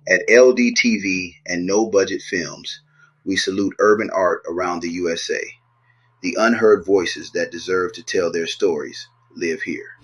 At LDTV and No Budget Films, we salute urban art around the USA. The unheard voices that deserve to tell their stories live here.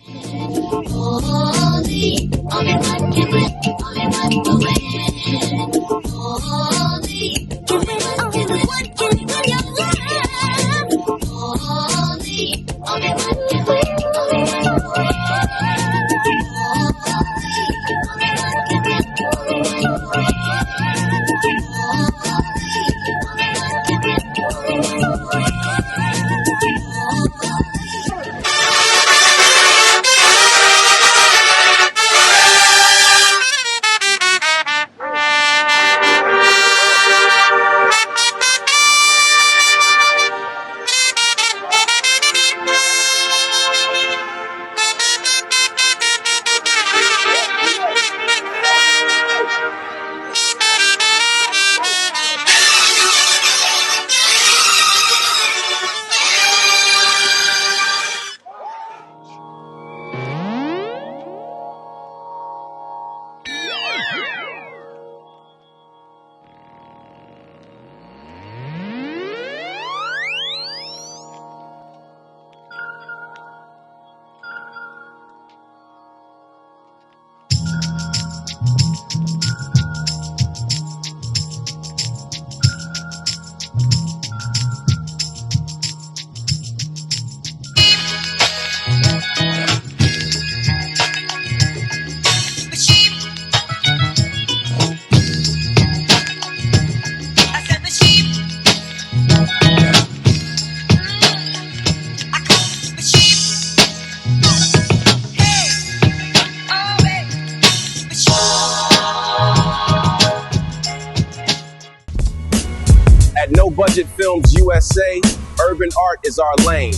At No Budget Films USA, urban art is our lane.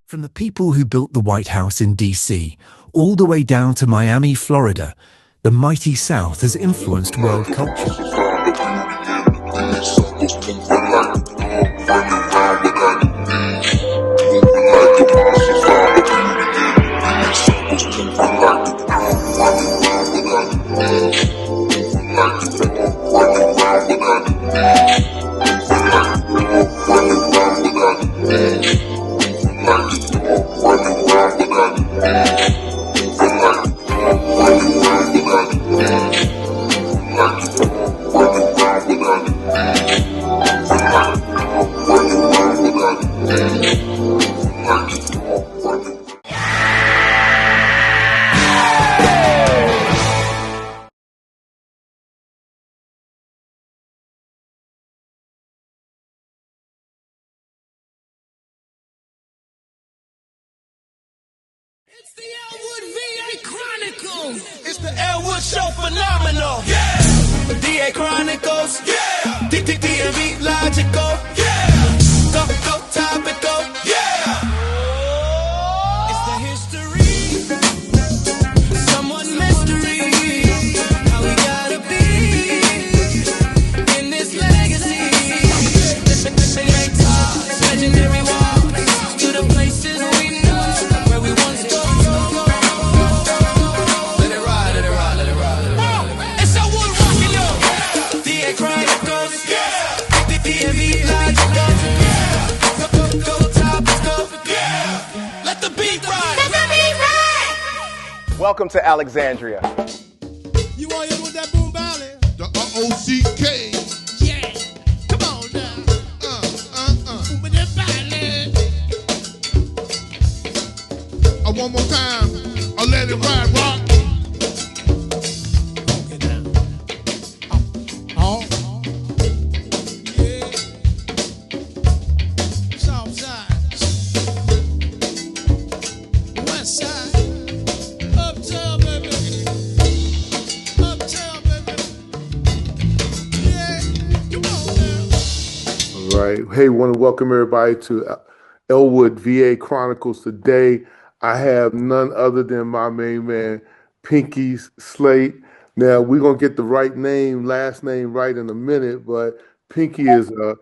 From the people who built the White House in D.C., all the way down to Miami, Florida, the mighty South has influenced world culture. It's the Elwood VA Chronicles. It's the Elwood Show phenomenal. Yeah. The DA Chronicles. Yeah. DMV logical. Yeah. Go topical. Yeah. It's the history. Someone mystery. How we gotta be in this legacy. Legendary walk to the places we know where we once go. Let it ride, let it ride, let it ride, let it ride. It's Elwood rocking up. DA Chronicles. Yeah. DMV logical. Yeah. Go topical. Yeah. Let the beat ride. Let the beat ride. Welcome to Alexandria. You all here with that boom ballad? The R-O-C-K. Yeah. Come on now. Boom with that ballad. One more time. I'll let it ride, rock. Okay now. Oh. Yeah. South side. West side. Uptown, baby. Uptown, baby. Yeah. Come on now. All right. Hey, want to welcome everybody to Elwood VA Chronicles today. I have none other than my main man, Pinky Slate. Now, we're going to get the right name, last name right in a minute, but Pinky is a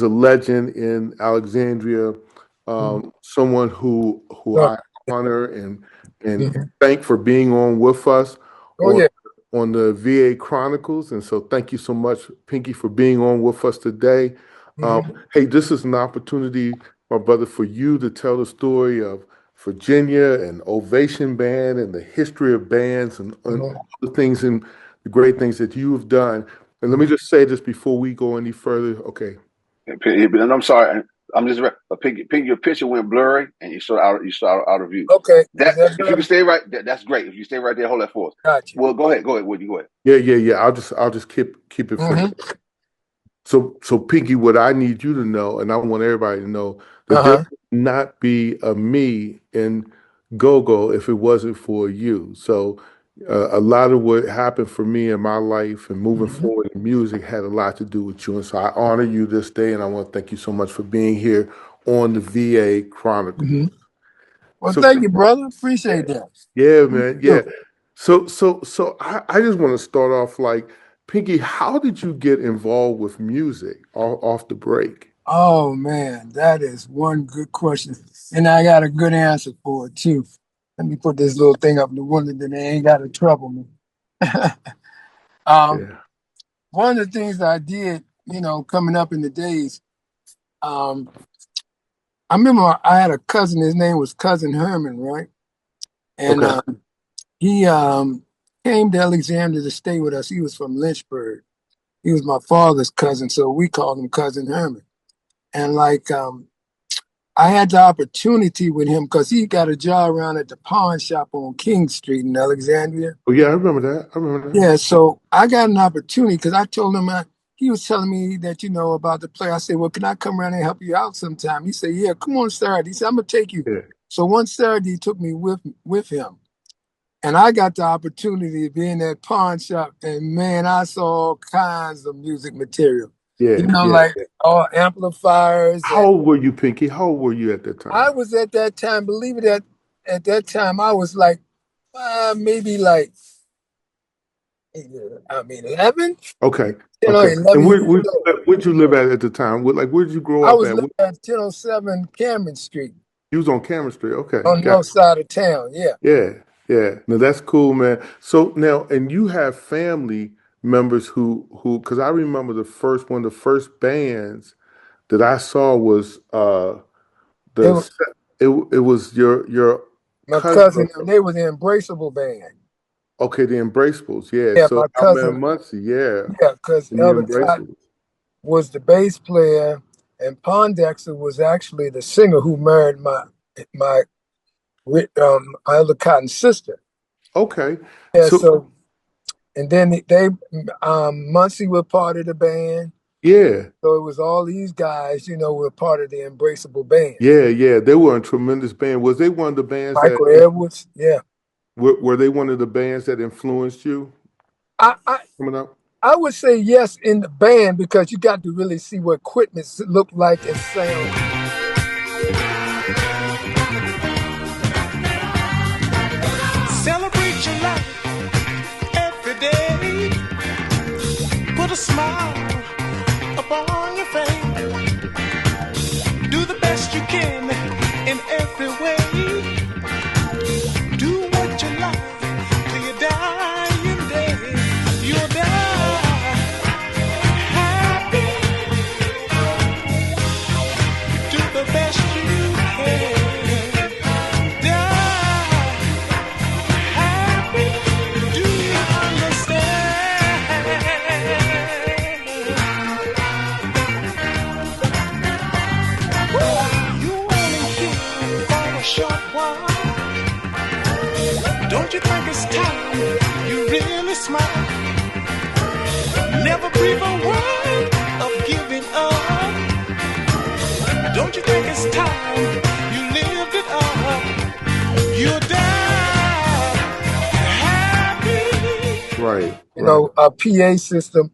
legend in Alexandria, someone who I honor and thank for being on with us. Oh, yeah. on the VA Chronicles. And so thank you so much, Pinky, for being on with us today. Hey, this is an opportunity, my brother, for you to tell the story of Virginia and Ovation Band and the history of bands and all the things and the great things that you have done. And let me just say this before we go any further. Okay. And I'm sorry, I'm just Pinky, your picture went blurry and you saw out of view. Okay. That if you can stay right, that's great. If you stay right there, hold that for us. Gotcha. Well, go ahead, Woody, go ahead. Yeah. I'll just keep it for So Pinky, what I need you to know, and I want everybody to know, that there would not be a me in go-go if it wasn't for you. So a lot of what happened for me in my life and moving forward in music had a lot to do with you. And so I honor you this day, and I want to thank you so much for being here on the VA Chronicles. Well, thank you, brother. Appreciate that. Yeah, man. Yeah. So I just want to start off like, Pinky, how did you get involved with music off the break? Oh man, that is one good question. And I got a good answer for it too. Let me put this little thing up in the window, then they ain't gotta trouble me. One of the things I did, coming up in the days, I remember I had a cousin, his name was Cousin Herman, right? And he came to Alexandria to stay with us. He was from Lynchburg. He was my father's cousin, so we called him Cousin Herman. And I had the opportunity with him because he got a job around at the pawn shop on King Street in Alexandria. Oh yeah, I remember that. Yeah, so I got an opportunity because I told him he was telling me that, about the play. I said, well, can I come around and help you out sometime? He said, yeah, come on Saturday. He said, I'm going to take you. Yeah. So one Saturday, he took me with him. And I got the opportunity to be in that pawn shop. And, man, I saw all kinds of music material. Like all amplifiers. How old were you, Pinky? How old were you at that time? I was at that time, believe it, at that time, I was maybe 11. Okay. 11. And where'd you live at the time? Where'd you grow up at? I was living at 1007 Cameron Street. You was on Cameron Street. Okay. On the north side of town, yeah. Yeah. Now that's cool, man. So now, and you have family members who, because I remember one of the first bands that I saw was it was your my cousin. They were the Embraceable band. Okay, the Embraceables, yeah. So my cousin Muncie, yeah. Yeah, because Elwood was the bass player, and Pondexter was actually the singer who married my Elder Cotton's sister. Okay. Yeah, so and then they Muncie were part of the band. Yeah. So it was all these guys, were part of the Embraceable band. Yeah. They were a tremendous band. Was they one of the bands Michael Edwards, yeah. Were they one of the bands that influenced you coming up? I would say yes in the band because you got to really see what equipment looked like and sound. Celebrate your life every day. Put a smile upon your face. Do the best you can in every way. Do what you like till you dying day. You'll die happy. Do the best you can. Die happy. Do you understand? You only here for a short while. Don't you think it's time you really smile? Never breathe a word of giving up. Don't you think it's time you lived it up? You'll die happy. Right. A PA system,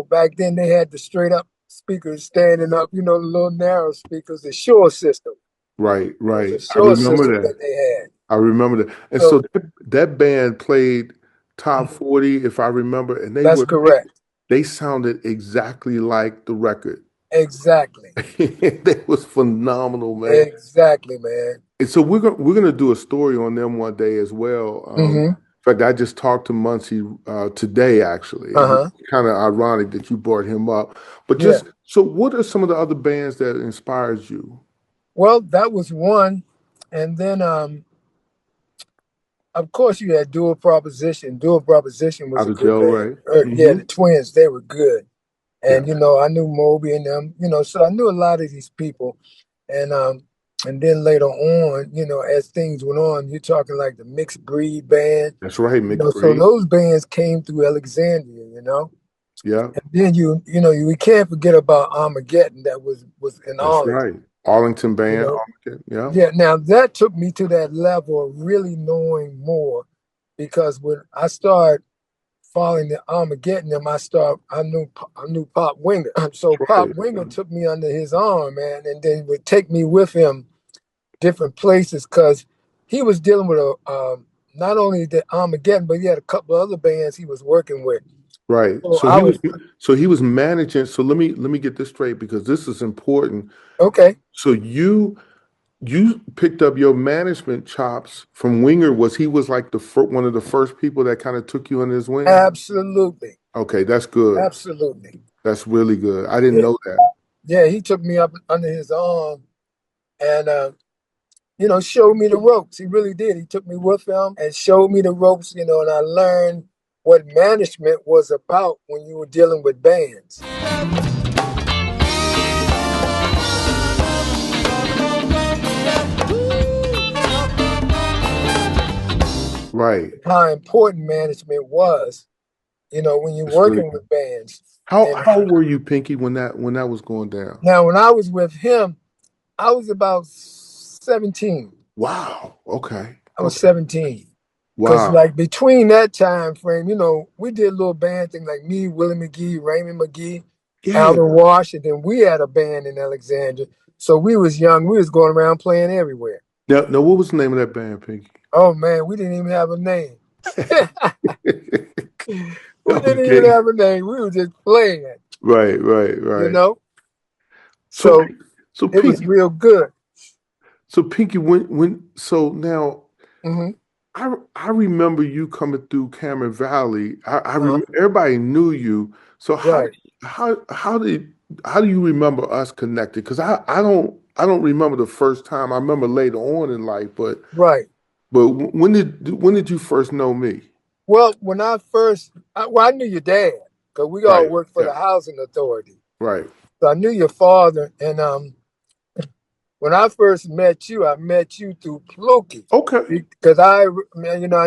back then they had the straight up speakers standing up, the little narrow speakers, the Shure system. Right. I remember that they had. I remember that. And so that band played top 40, if I remember, and that's correct. They sounded exactly like the record. Exactly. That was phenomenal, man. Exactly, man. And so we're gonna do a story on them one day as well. fact, I just talked to Muncie today, actually, and Uh-huh. it's kind of ironic that you brought him up. But Yeah. just so, what are some of the other bands that inspires you? Well, that was one. And then of course you had Dual Proposition. Dual Proposition was Out a of good Jail band. Ray. Yeah, the Twins, they were good. Yeah, And I knew Moby and them, so I knew a lot of these people. And then later on, as things went on, you're talking like the Mixed Breed band, that's right, Mixed so Breed. those bands came through Alexandria. Yeah, And then we can't forget about Armageddon that was in that's Arlington, right. Arlington you Band. know. Arlington. Yeah, Yeah, now that took me to that level of really knowing more because when I started following the Armageddon, I knew Pop Winger. So that's Pop right. Winger took me under his arm, man, and then would take me with him different places because he was dealing with not only the Armageddon, but he had a couple of other bands he was working with. Right. So I was So he was managing. So let me get this straight because this is important. okay. So you picked up your management chops from Winger. Was like one of the first people that kind of took you under his wing? Absolutely, Okay, that's good. absolutely. That's really good. I didn't Yeah, know that. yeah. He took me up under his arm and showed me the ropes. He really did. He took me with him and showed me the ropes. And I learned what management was about when you were dealing with bands. Right. How important management was, when you're That's really working good. with bands. How And how old were you, Pinky, when that was going down? now, when I was with him, I was about 17. Wow. Okay. I was Okay. 17. Because, Wow. like, between that time frame, we did little band things like me, Willie McGee, Raymond McGee, Yeah. Alvin Washington. We had a band in Alexandria. So we was young. We was going around playing everywhere. Now, what was the name of that band, Pinky? Oh, man, we didn't even have a name. We didn't even Okay. have a name. We were just playing, Right. Right. you Right. know? So, So so it was Pinky, real good. when so now Hmm. I remember you coming through Cameron Valley. I Uh, remember everybody knew you. So right, how do you remember us connected? Because I don't remember the first time. I remember later on in life, right. but when did you first know me? Well, when I knew your dad because we all Right. worked for Yeah. the housing authority. Right. So I knew your father, and when I first met you, I met you through Pluky Okay. because I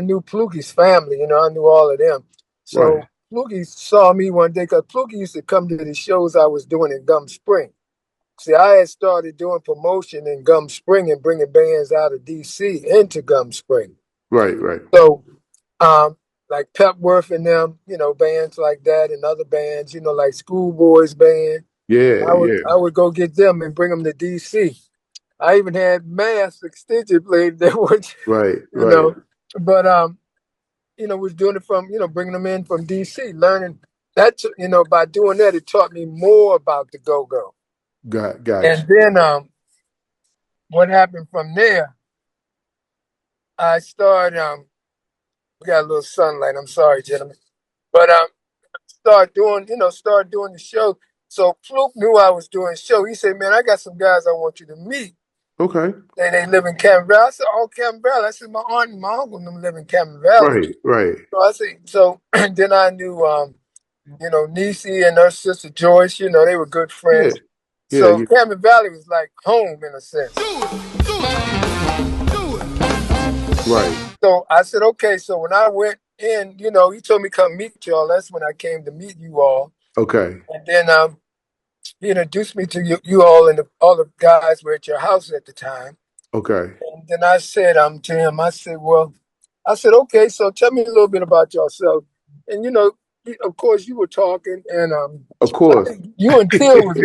knew Pluky's family. I knew all of them. Right. So Pluky saw me one day because Pluky used to come to the shows I was doing in Gum Spring. See, I had started doing promotion in Gum Spring and bringing bands out of D.C. into Gum Spring. Right. Right. So, like Pepworth and them, bands like that, and other bands, like Schoolboys Band. Yeah. Yeah. I would go get them and bring them to D.C. I even had Mass extension played that was, Right. you Right. know, but was doing it from, bringing them in from DC, learning that, by doing that, it taught me more about the go-go. Got And you. then what happened from there, I started, we got a little sunlight, I'm sorry, gentlemen, but start doing the show. So Fluke knew I was doing a show. He said, man, I got some guys I want you to meet. Okay. They live in Cameron Valley. I said, oh, Cameron Valley. I said, my aunt and my uncle and them live in Cameron Valley. Right. Right. So I said, then I knew, Niecy and her sister Joyce, they were good Yeah. friends. Yeah. So Yeah. Cameron Valley was like home in a sense. Right. So I said, okay. So when I went in, he told me come meet y'all. That's when I came to meet you all. Okay. And then he introduced me to you all, and all the guys were at your house at the time. Okay. And then I said to him, I said, okay, so tell me a little bit about yourself. And of course, you were talking, and Of I course. think you and Till was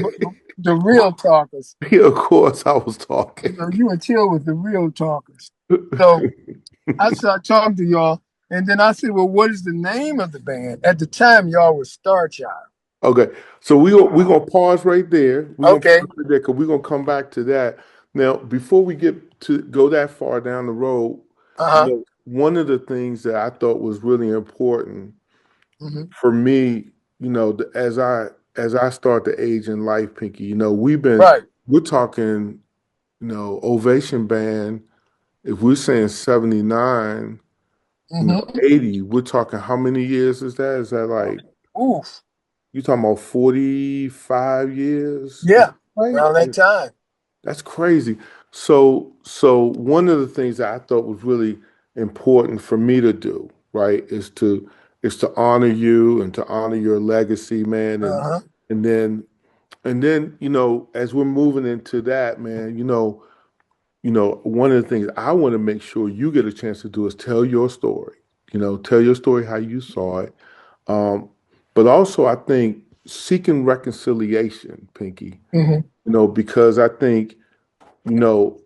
the real talkers. Yeah, of course I was talking. You and Till was the real talkers. So I started talking to y'all, and then I said, well, what is the name of the band? At the time, y'all was Star Child. Okay. So we're gonna pause right there. We're gonna Okay. pause right there because we're gonna come back to that. Now, before we get to go that far down the road, Uh-huh. one of the things that I thought was really important Mm-hmm. for me, as I start to age in life, Pinky, Right. we're talking, Ovation Band. If we're saying 79, Mm-hmm. 80, we're talking how many years is that? Is that like Oof. you talking about 45 years? Is Yeah. that right? Around that time. That's crazy. So one of the things that I thought was really important for me to do, right, is to honor you and to honor your legacy, man, Uh-huh. and then as we're moving into that, man, one of the things I want to make sure you get a chance to do is tell your story. Tell your story how you saw it. Um, but also I think seeking reconciliation, Pinky, Mm-hmm. because I think you know,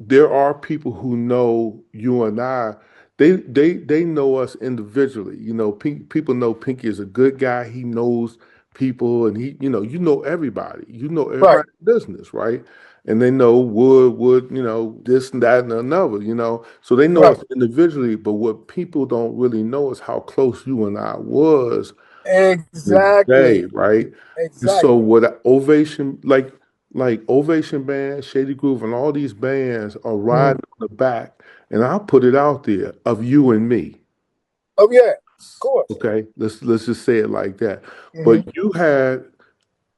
there are people who know you and I. They know us individually. People know Pinky is a good guy. He knows people, and you know everybody. You know Right. everybody's business, right? And they know Wood, this and that and another. So they know Right. us individually. But what people don't really know is how close you and I was the day, Exactly. right? And so Exactly. what Ovation, like Ovation Band, Shady Groove, and all these bands are Mm-hmm. riding on the back, and I'll put it out there of you and me. Oh yeah. Of course. Okay, let's just say it like that. Mm-hmm. But you had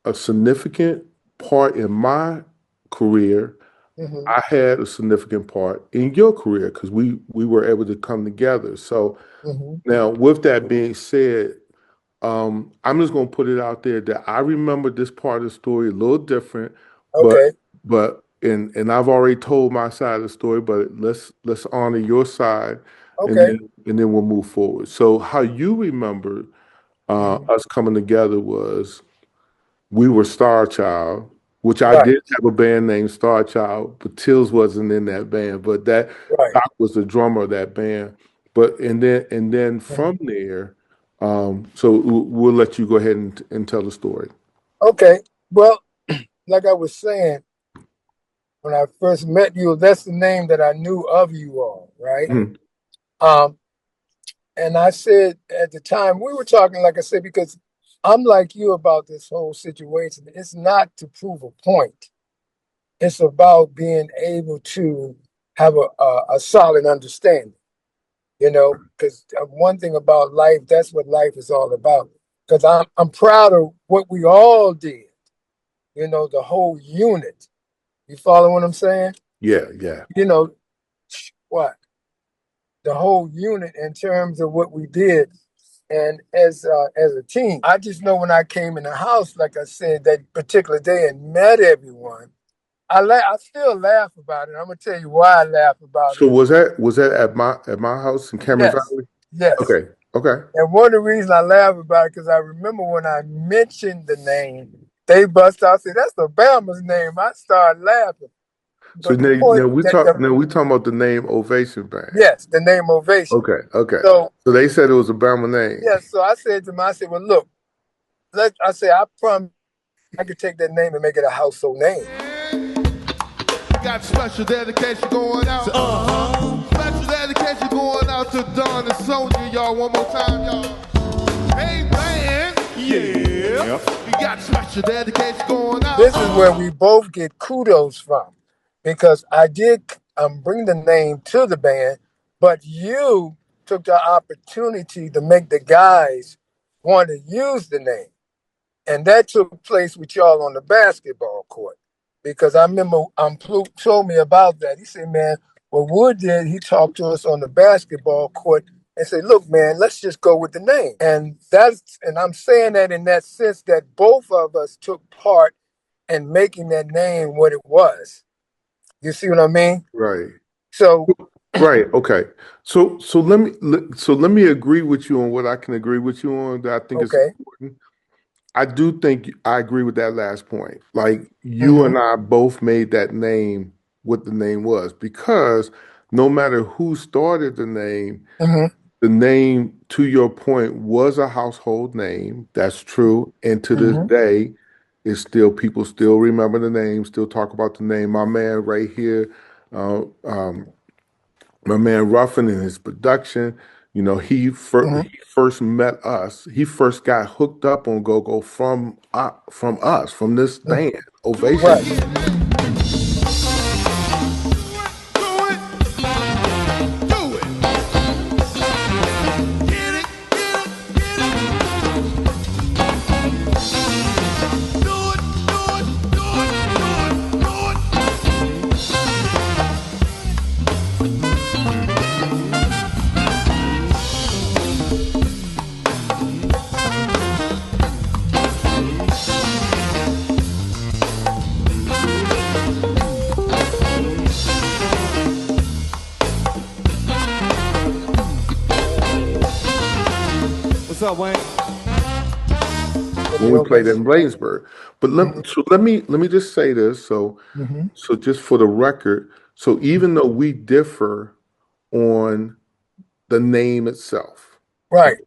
a significant part in my career. Mm-hmm. I had a significant part in your career because we were able to come together. So Mm-hmm. now, with that being said, I'm just gonna put it out there that I remember this part of the story a little different, but Okay. and I've already told my side of the story, but let's honor your side, and Okay. then we'll move forward. So how you remember Mm-hmm. us coming together was we were Star Child, which I Right. did have a band named Star Child, but Tills wasn't in that band, but that Right. Doc was the drummer of that band. But and then Mhm. from there, so we'll let you go ahead and tell the story. Okay. Well, like I was saying, when I first met you, that's the name that I knew of you all, right? Mhm. Um, and I said at the time we were talking, like I said, because I'm like you about this whole situation. It's not to prove a point. It's about being able to have a solid understanding, because one thing about life, that's what life is all about. Because I'm proud of what we all did, the whole unit. You follow what I'm saying? Yeah, yeah. You know, what? The whole unit in terms of what we did. And as a team, I just know when I came in the house, like I said, that particular day and met everyone, I still laugh about it. I'm gonna tell you why I laugh about So it. was that at my house in Cameron Yes, Valley? yes. Okay, okay. And one of the reasons I laugh about it because I remember when I mentioned the name, they bust out said that's Obama's name. I started laughing. So But the now, point now we that talk now we talking about the name Ovation Band. yes, the name Ovation. Okay, okay. So So they said it was a Bama name. yes, so I said to him, I said, well, look, I said I promise I could take that name and make it a household name. Got special dedication going out. Special dedication going out to Don and Sonia, y'all. One more time, y'all. Hey, man. Yeah. We got special dedication going out. This is where we both get kudos from because I did bring the name to the band, but you took the opportunity to make the guys want to use the name. And that took place with y'all on the basketball court. Because I remember Pluke told me about that. He said, man, what Wood did, he talked to us on the basketball court and said, look, man, let's just go with the name. And I'm saying that in that sense that both of us took part in making that name what it was. You see what I mean? Right. So, Right. Okay. So let me agree with you on what I can agree with you on that I think is okay. important. I do think I agree with that last point. Like you Mm-hmm. and I both made that name what the name was because no matter who started Mm-hmm. the name to your point was a household name. That's true. And to this Mm-hmm. day, it's still people still remember the name, still talk about the name. My man right here, uh, um, my man Ruffin and his production. You know, he first met us. He first got hooked up on go-go from us, from this band, Ovation. Right. What's up, Wayne? When we played in Bladensburg. But let me just say this. So just for the record, so even though we differ on the name itself, Right.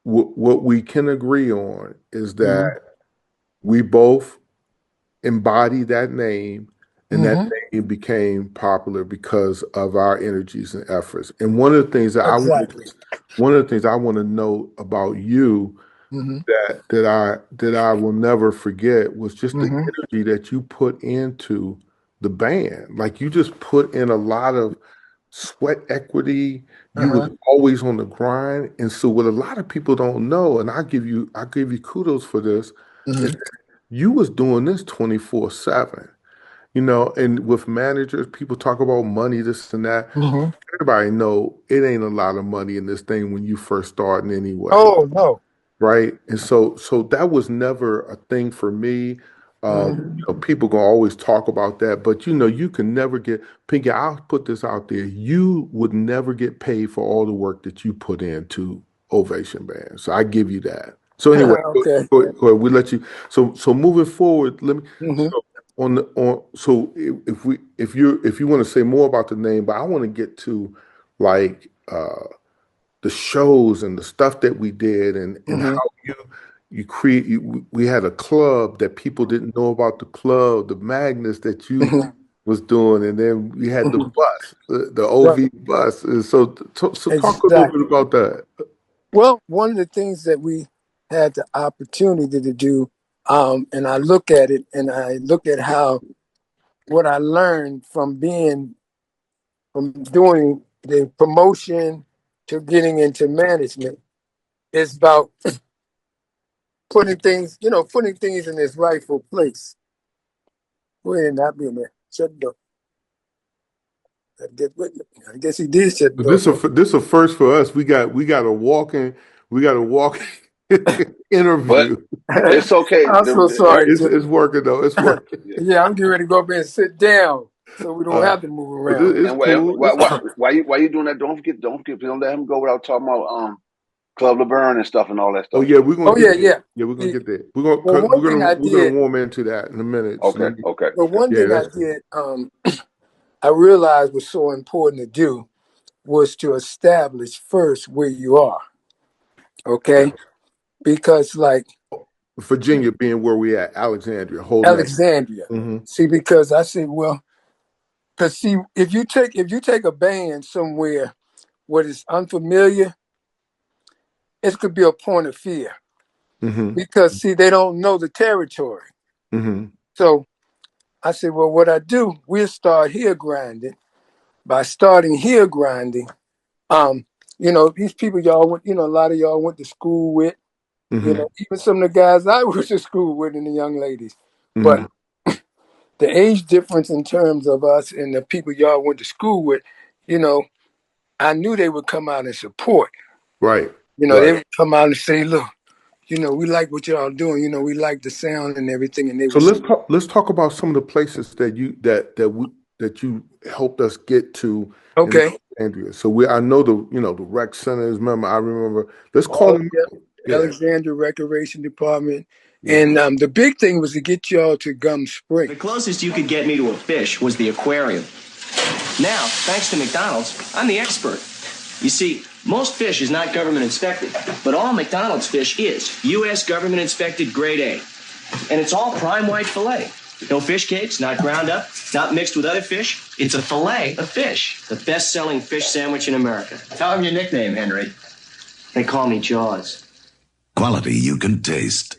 what we can agree on is that we both embody that name, and that name became popular because of our energies and efforts. And one of the things that Exactly. I want to know about you that I will never forget was just the energy that you put into the band. Like you just put in a lot of sweat equity. You was always on the grind. And so what a lot of people don't know, and I give you kudos for this, is that you was doing this 24/7. You know, and with managers, people talk about money, this and that. Everybody know it ain't a lot of money in this thing when you first starting anyway. Oh no. Right. And so that was never a thing for me. You know, people gonna always talk about that, but you know, you can never get Pinky, I'll put this out there. You would never get paid for all the work that you put into Ovation Band. So I give you that. So anyway, Okay. go ahead. We let you so moving forward, let me so if you want to say more about the name, but I want to get to like the shows and the stuff that we did and how we had a club that people didn't know about, the club, the Magnus that you was doing, and then we had the bus, the Right. OV bus. And so talk a little bit Exactly. about that. Well, one of the things that we had the opportunity to do, and I look at it and I look at how what I learned from doing the promotion to getting into management is about putting things in its rightful place. Go ahead and not be in there. Shut the door. I guess he did shut the door. This a first for us. We got a walking But interview. it's okay. I'm so sorry, Jim. It's working though. It's working. Yeah, I'm getting ready to go up there and sit down so we don't have to move But around. it's and cool. why you doing that? Don't let him go without talking about Club LeBaron and stuff and all that Oh stuff. yeah, we're gonna Oh get yeah, there. yeah. Yeah, we're gonna The- get there. Well, one thing I We're gonna did. warm into that in a minute. So Okay, okay. Well, one yeah, thing I did. I realized was so important to do was to establish first where you are. Okay, because like Virginia being where we at, Alexandria, holding that. Alexandria. Mm-hmm. See, because I said, well, because see, if you take a band somewhere where it's unfamiliar, it could be a point of fear Mm-hmm. because see, they don't know the territory. Mm-hmm. So I said, well, what I do, we'll start here grinding. By starting here grinding, these people y'all went, a lot of y'all went to school with, Mm-hmm. even some of the guys I went to school with and the young ladies. Mm-hmm. But the age difference in terms of us and the people y'all went to school with, I knew they would come out and support. Right. They would come out and say, look, we like what y'all doing. We like the sound and everything. And they So would say, let's talk about some of the places that you helped us get to in okay. Alexandria. So I know the rec centers. I remember. Let's call Oh, them. yeah. Yeah. Alexandria Recreation Department. Yeah. And the big thing was to get y'all to Gum Spring. The closest you could get me to a fish was the aquarium. Now, thanks to McDonald's, I'm the expert. You see, most fish is not government inspected, but all McDonald's fish is U.S. government inspected grade A. And it's all prime white fillet. No fish cakes, not ground up, not mixed with other fish. It's a fillet of fish. The best-selling fish sandwich in America. Tell them your nickname, Henry. They call me Jaws. Quality you can taste.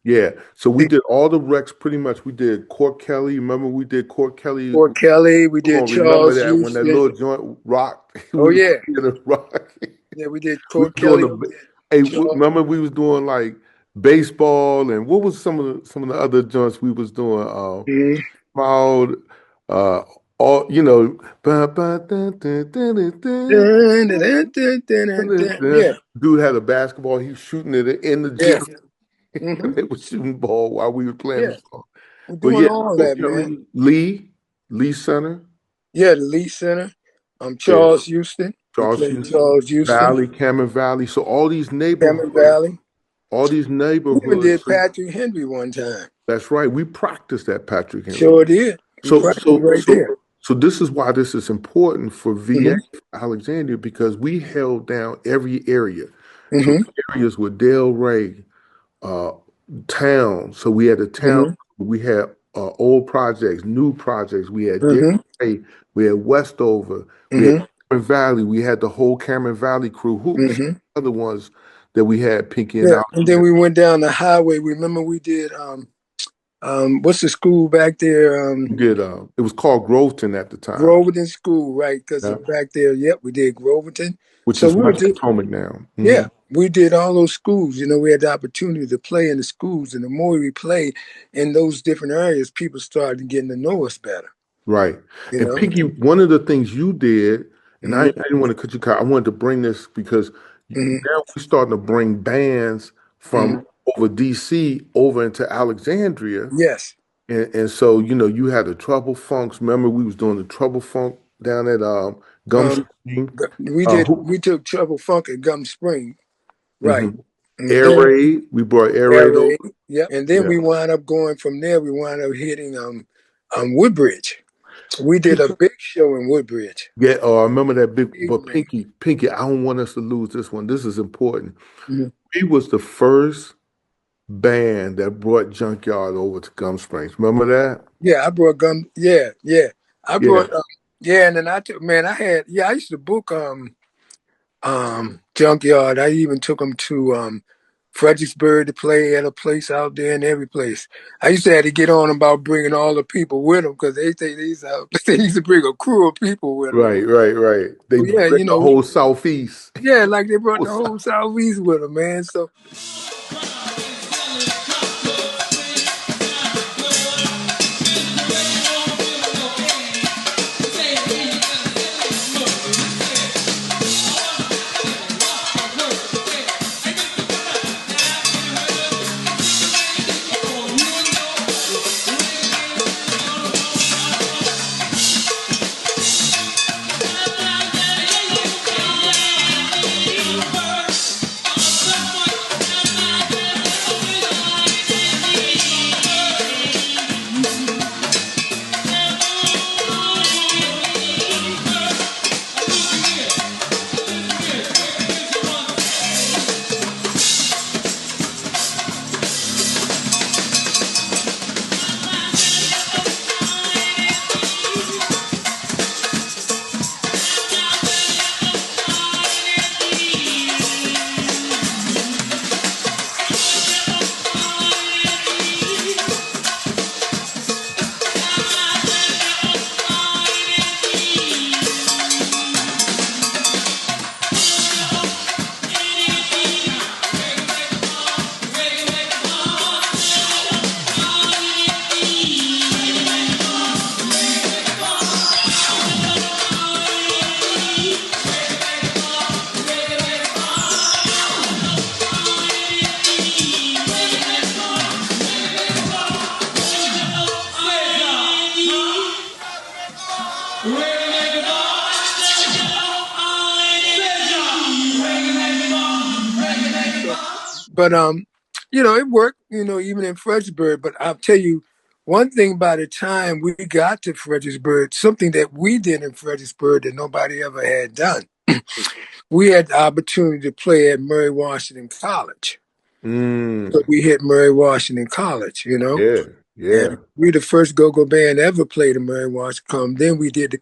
Yeah. So we did all the Rex pretty much. We did Court Kelly. Remember we did Court Kelly? Fort Kelly, we We're did gonna remember Charles that when that Houston. little joint rocked. Oh, we yeah. were the rock. Yeah, we did We Court was doing Kelly. hey, Charles. remember we was doing like baseball and what was some of the other joints we was doing? Mhm. Mild, all you know. Dun, dun, dun, dun, dun, dun, dun. Yeah, Dude had a basketball. He was shooting it in the yeah. gym. hmm They was shooting ball while we were playing Yeah, the ball. we're But doing yeah, all Coach that, man. Kelly, Lee Center, Yeah, the Lee Center. yeah, Charles Houston. We Charles played Houston, Charles Houston. Valley, Cameron Valley. So all these Cameron neighborhoods, Valley. We even did Patrick Henry one time. That's right. We practiced at Patrick Henry. Sure did. We practiced right there. So this is why this is important for VA Mm-hmm. Alexandria, because we held down every area. So Mm-hmm. the areas were Del Rey, town. So we had a town. Mm-hmm. We had old projects, new projects. We had Del Mm-hmm. Rey. We had Westover. We Mm-hmm. had Cameron Valley. We had the whole Cameron Valley crew. Who Mm-hmm. other ones that we had? Pinky and Yeah, Al. and then we went down the highway. Remember we did what's the school back there? We did. It was called Groveton at the time. Groveton School, right? Because Yeah. back there, yep, we did Groveton. Which So is we West did, Potomac now. Mhm. yeah, we did all those schools. You know, we had the opportunity to play in the schools, and the more we play in those different areas, people started getting to know us better. Right. You And know, Pinky, one of the things you did, and I Mm-hmm. didn't want to cut you cut. I wanted to bring this because Mm-hmm. now we're starting to bring bands from over DC over into Alexandria. Yes. And so, you know, you had the Trouble Funks. Remember, we was doing the Trouble Funk down at Gum Spring. We took Trouble Funk at Gum Spring, right? Mhm. And Air then Raid. We brought Air Air Raid over. Raid, yeah. And then we wound up going from there. We wound up hitting Woodbridge. We did a big show in Woodbridge. Yeah, I remember that big, Big but one. Pinky, I don't want us to lose this one. This is important. Mhm. We was the first band that brought Junkyard over to Gum Springs. Remember that? Yeah, I brought Gum. Yeah, yeah. I Yeah. brought. And then I took. Man, I used to book Junkyard. I even took them to Fredericksburg to play at a place out there and every place. I used to have to get on about bringing all the people with them because they used to bring a crew of people with them. Right. They Yeah, bring the whole Southeast. Yeah, like they brought the whole Southeast with them, man. So. But you know, it worked, you know, even in Fredericksburg. But I'll tell you one thing, by the time we got to Fredericksburg, something that we did in Fredericksburg that nobody ever had done. We had the opportunity to play at Murray Washington College. So we hit Murray Washington College, you know. Yeah. And we the first go-go band ever played the Mary Washington. Then we did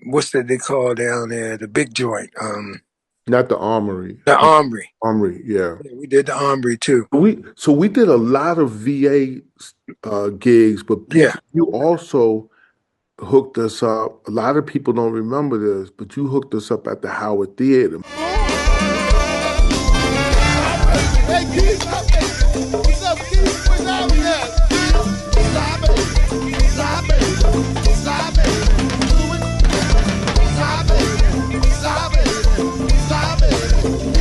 what's that they call down there, the big joint, Not the Armory. the Armory. Armory, yeah. Yeah, we did the Armory too. We did a lot of VA gigs, but Yeah. Pinky, you also hooked us up. A lot of people don't remember this, but you hooked us up at the Howard Theater. Hey, Keith, what's up, Keith? What's up, yeah? Slide, baby. Slide, baby. Slide, baby. Do it. Slide, baby. Slide, baby. Slide, baby.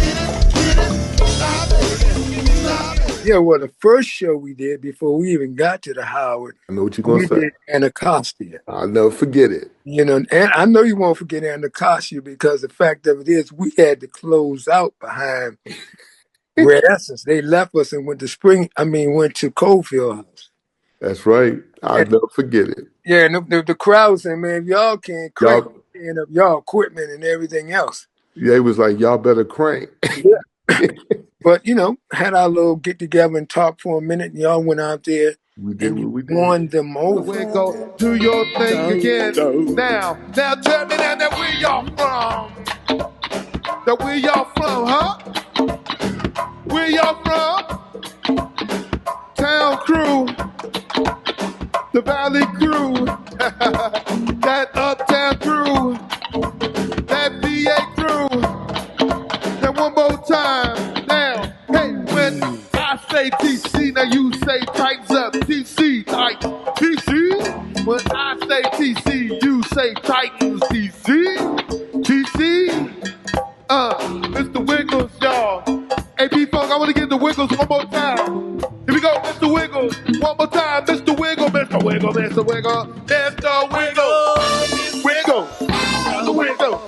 Get it. Slide, baby. Slide, baby. Yeah, well, the first show we did before we even got to the Howard, I know what you're going we to say. did Anacostia. I'll never forget it. You know, and I know you won't forget Anacostia because the fact of it is we had to close out behind Red Essence. They left us and went to Coldfield House. That's right. I'll never forget it. Yeah, and the crowd saying, man, if y'all can't crank up y'all equipment and everything else. Yeah, it was like, y'all better crank. Yeah. But, had our little get together and talk for a minute, and y'all went out there and won them over. We go do your thing again. Now tell me that where y'all from? That where y'all from, huh? Where y'all from? Town crew, the Valley crew, that Uptown crew, that VA crew. Then one more time. Now, hey, when I say TC, now you say tights up. TC, tight. TC. When I say TC, you say Titans. TC. TC. Mr. Wiggles, y'all. Hey, P-Funk, I want to get the Wiggles one more time. Here we go, Mr. Wiggles. One more time, Mr. Wiggle, Mr. Wiggle, Mr. Wiggle, Mr. Wiggle. Wiggle. Mr. Wiggle.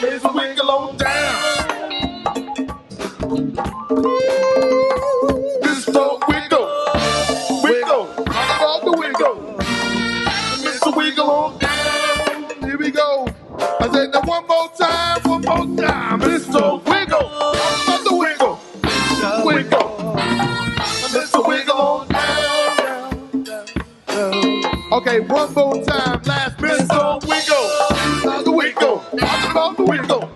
Mr. Wiggle on down. Mr. Wiggle. Wiggle. Talk about the Wiggle. Mr. Wiggle on down. Here we go. I said that one more time, Mr. Wiggle. Talk about the Wiggle. Wiggle. Mr. Wiggle on down. Okay, one more time, last Mr. Wiggle. The Wiggle. Talking about the Wiggle.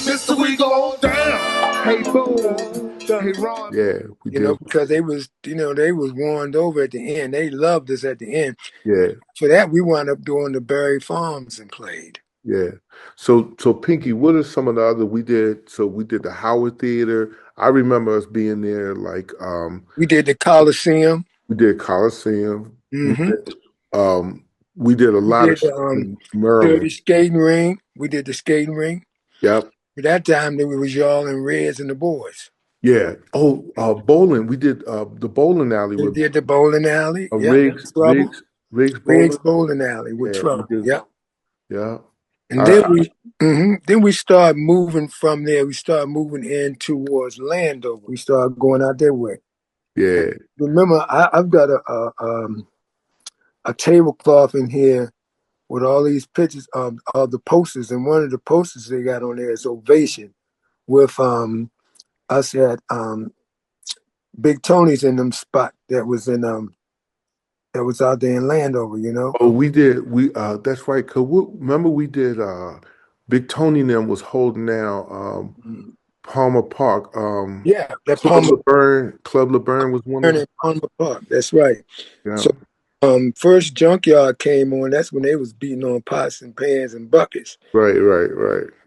Mr. Wiggle on down. Hey, boom. Hey, Ron. Yeah, we did. Because they was warned over at the end. They loved us at the end. Yeah. For that, we wound up doing the Berry Farms and played. Yeah. So Pinky, what are some of the other we did? So we did the Howard Theater. I remember us being there we did the Coliseum. We did Coliseum. Mm-hmm. We did a lot of shit in Maryland. The skating ring. We did the skating ring. Yep. At that time, there was y'all and Reds and the boys. Yeah. Oh, bowling. We did the bowling alley. We did the bowling alley. Riggs bowling alley with Trouble. Yep. Yeah. And then we started moving from there. We started moving in towards Landover. We started going out that way. Yeah. Remember, I've got a tablecloth in here with all these pictures of the posters, and one of the posters they got on there is Ovation with us at Big Tony's in them spot that was out there in Landover, Oh, we did. That's right. Remember we did. Big Tony and them was holding down Palmer Park. That Club LeBurn was one of them. Palmer Park. That's right. Yeah. So first Junkyard came on. That's when they was beating on pots and pans and buckets. Right.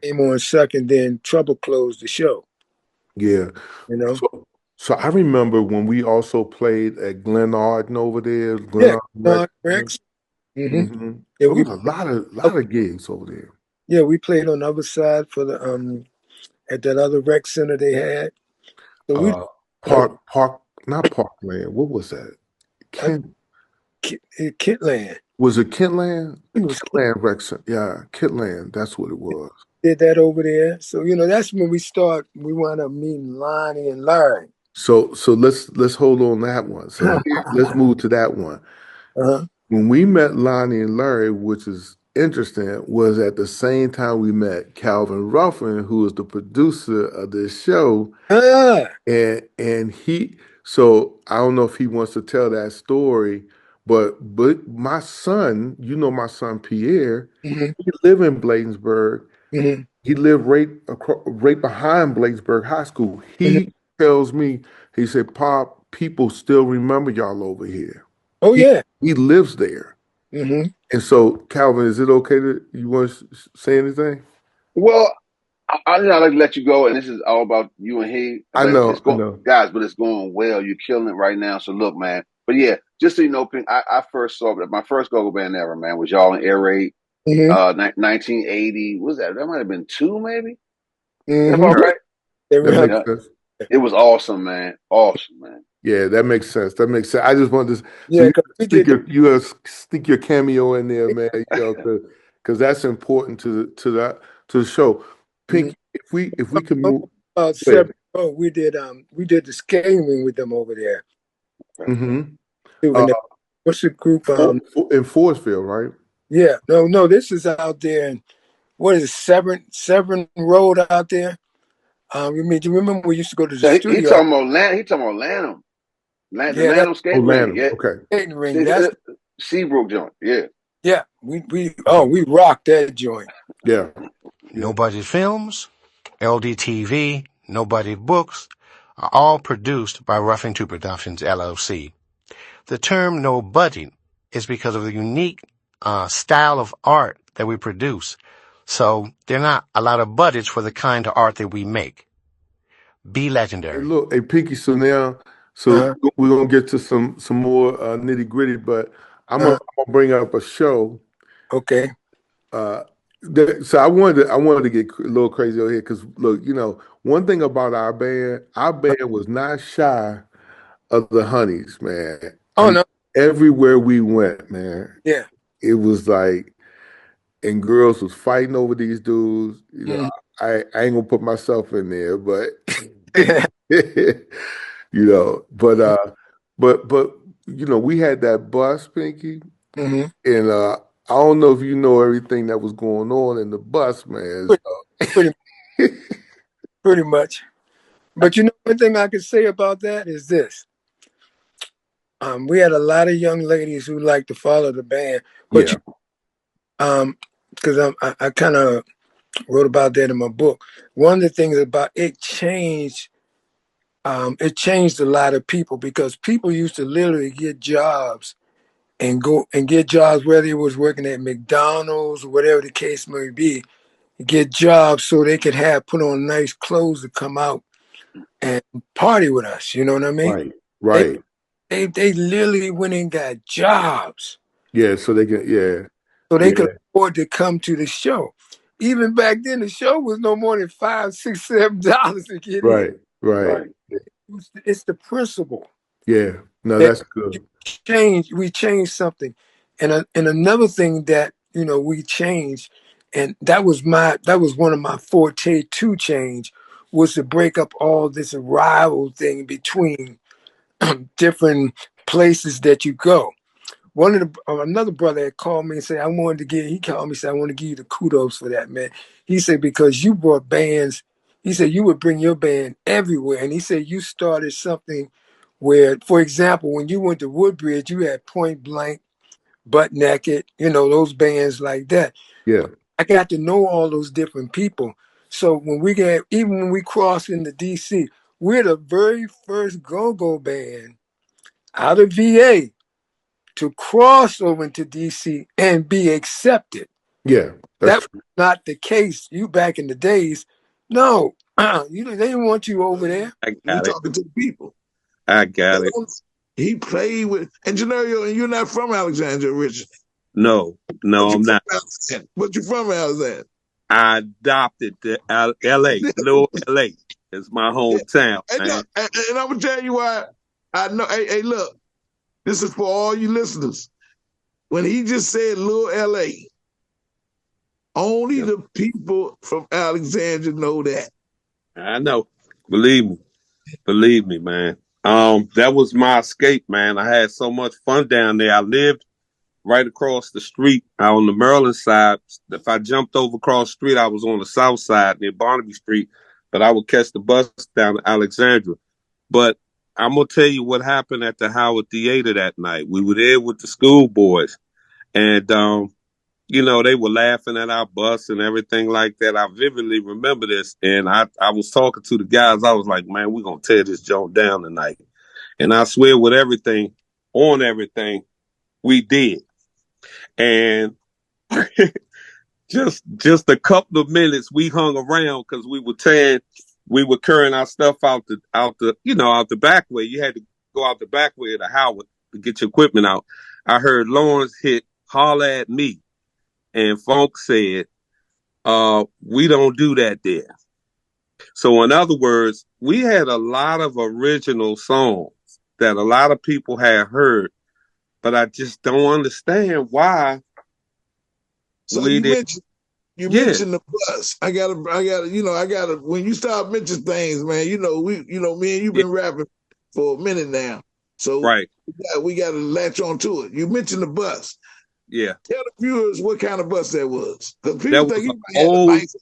Came on second. Then Trouble closed the show. Yeah. So I remember when we also played at Glen Arden over there. Glen Rex. Mm-hmm. Yeah, we a lot of gigs over there. Yeah, we played on the other side for the at that other rec center they had. So not Parkland. What was that? Kitland. Was it Kitland? It was Kitland Rec Center. Yeah, Kitland. That's what it was. Did that over there. So that's when we wound up meeting Lonnie and Larry. So let's hold on that one. So let's move to that one. When we met Lonnie and Larry, which is interesting, was at the same time we met Calvin Ruffin, who was the producer of this show. And So I don't know if he wants to tell that story, but my son, my son Pierre, Mm-hmm. he live in Bladensburg. Mm-hmm. He lived right behind Bladensburg High School. Mm-hmm. He tells me, he said, "Pop, people still remember y'all over here." Oh He yeah. he lives there. Mm-hmm. And so, Calvin, is it okay that you want to say anything? Well, I like to let you go, and this is all about you and he. I But know, it's I going, know. guys. But it's going well. You're killing it right now. So look, man. But yeah, just so you know, Pink, I first saw my first go-go band ever, man, was y'all in Air Raid, Mm-hmm. 1980. What was that? That might have been two, maybe. Is that Mm-hmm. about right? They That were makes Yeah, sense. it was awesome, man. Awesome, man. Yeah, that makes sense. That makes sense. I just wanted to, so yeah, 'cause we did sneak your cameo in there, man. Because that's important to the show. mm-hmm. Pinky, if we can move, about go ahead. 7 we did the skating ring with them over there Mm-hmm. too. Uh, And what's the group? in Forestville, right? Yeah, no, this is out there in what is it, Severn Road out there. Do you remember we used to go to the So he studio? talking about Lanham. He talking about Lanham. The Yeah, that's Lanham skate ring. Lanham. Yeah. Okay. skating ring. See, That's Seabrook joint. Yeah. yeah. We rocked that joint. Yeah. No Budget Films, LDTV, No Budget Books are all produced by Ruffing Two Productions, LLC. The term no budget is because of the unique style of art that we produce. So there are not a lot of budgets for the kind of art that we make. Be Hey, legendary. look, hey, Pinky. So now, Uh-huh. we're gonna get to some more nitty gritty, but Uh-huh. I'm gonna bring up a show. Okay. Uh, so I wanted to get a little crazy over here because look, one thing about our band was not shy of the honeys, man. I Oh mean, no. everywhere we went, man, Yeah. it was like, and girls was fighting over these dudes. Mhm. I ain't gonna put myself in there, but but we had that bus, Pinky, hmm and I don't know if you know everything that was going on in the bus, man. pretty, pretty much. But one thing I could say about that is this. We had a lot of young ladies who liked to follow the band, but Yeah, because I kind of wrote about that in my book. One of the things about it changed a lot of people because people used to literally get jobs and go and get jobs whether it was working at McDonald's or whatever the case may be, get jobs so they could put on nice clothes to come out and party with us. You know what I mean? right, They right. they literally went and got jobs Yeah, so they can, so they could yeah, afford to come to the show. Even back then, the show was no more than $5, $6, $7 to get in. right, right. It's the principle Yeah, no, that that's good. we changed something, and another thing that we changed, and that was one of my forte to change, was to break up all this rival thing between different places that you go. Another brother had called me and said he called me and said, I want to give you the kudos for that, man. He said, because you brought bands, he said you would bring your band everywhere. And he said you started something where, for example, when you went to Woodbridge, you had Point Blank, Butt Naked, those bands like that. Yeah, I got to know all those different people. So even when we crossed into DC, we're the very first go-go band out of VA to cross over into DC and be accepted. yeah, that's That true. was not the case. You back in the days, no, they didn't want you over there. I We got it. talking to the people. I got it. He played with Engineer, and you're not from Alexandria originally. No, But I'm you from not. Alexandria. But you from Alexandria. I adopted the L.A. Little L.A. It's my Yeah. hometown, And, man. and I'm gonna tell you why. I know. Hey, look, this is for all you listeners. When he just said "Little L.A.," only the people from Alexandria know that. I know. Believe me, man. That was my escape, man. I had so much fun down there. I lived right across the street on the Maryland side. If I jumped over across the street, I was on the south side near Barnaby Street, but I would catch the bus down to Alexandria. But I'm gonna tell you what happened at the Howard Theater that night. We were there with the schoolboys, and they were laughing at our bus and everything like that. I vividly remember this, and I was talking to the guys. I was like, "Man, we're gonna tear this joint down tonight." And I swear, with everything, on everything, we did. And just a couple of minutes, we hung around because we were carrying our stuff out the back way. You had to go out the back way of the Howard to get your equipment out. I heard Lawrence hit "Holler at Me," and Funk said, "We don't do that there." So in other words, we had a lot of original songs that a lot of people had heard, but I just don't understand why So we did. you mentioned the bus. I gotta, when you start mentioning things, man, me and you've been rapping for a minute now. So right. we gotta latch on to it. You mentioned the bus. Yeah. Tell the viewers what kind of bus that was. Because people That think was he had a nice.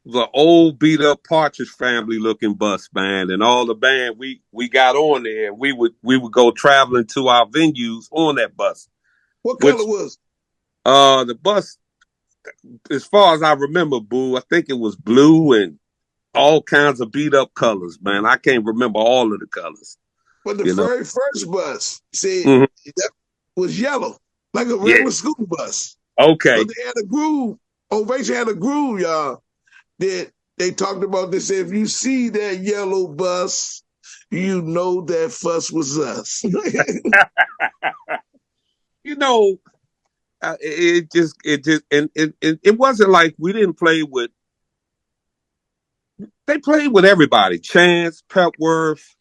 the old beat up Partridge Family looking bus, man, and all the band we got on there. We would go traveling to our venues on that bus. What color was? The bus, as far as I remember, Boo, I think it was blue and all kinds of beat up colors, man. I can't remember all of the colors. But the very first bus said that was yellow, like a regular school bus. Okay. But they had a groove. Ovation had a groove, y'all. They talked about this. If you see that yellow bus, you know that fuss was us. It wasn't like we didn't play with. They played with everybody. Chance, Pepworth.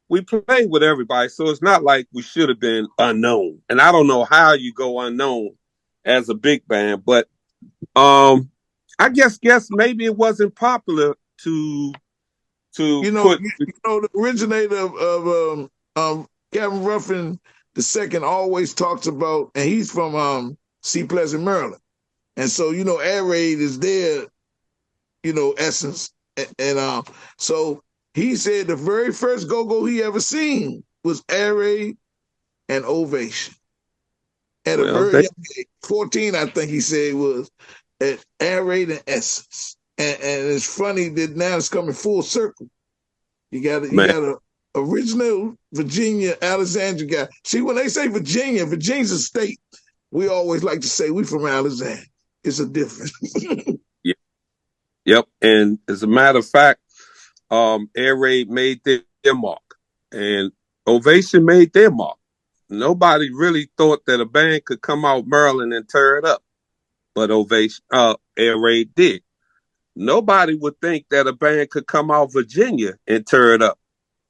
We played with everybody, so it's not like we should have been unknown. And I don't know how you go unknown as a big band, but I guess maybe it wasn't popular to the originator of Captain Ruffin II always talks about, and he's from Sea Pleasant, Maryland, and so Air Raid is their essence, and so he said the very first go-go he ever seen was Air Raid and Ovation. At a very young age, 14, I think he said it was, at Air Raid and Essence. And it's funny that now it's coming full circle. You got a original Virginia, Alexandria guy. See, when they say Virginia, Virginia's a state. We always like to say we from Alexandria. It's a difference. Yeah. Yep. And as a matter of fact, Air Raid made their mark, and Ovation made their mark. Nobody really thought that a band could come out Maryland and tear it up, but Air Raid did. Nobody would think that a band could come out Virginia and tear it up,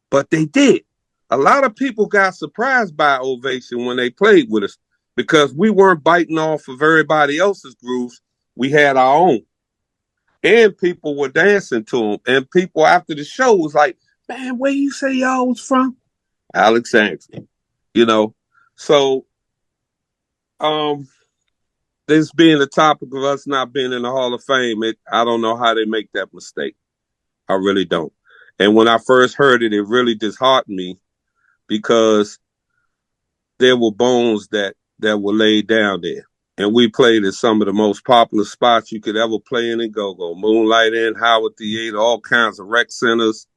but they did. A lot of people got surprised by Ovation when they played with us because we weren't biting off of everybody else's grooves. We had our own. And people were dancing to them. And people after the show was like, "Man, where you say y'all was from?" Alexandria. So this being the topic of us not being in the Hall of Fame, I don't know how they make that mistake. I really don't. And when I first heard it, it really disheartened me because there were bones that were laid down there. And we played at some of the most popular spots you could ever play in go-go. Moonlight Inn, Howard Theater, all kinds of rec centers,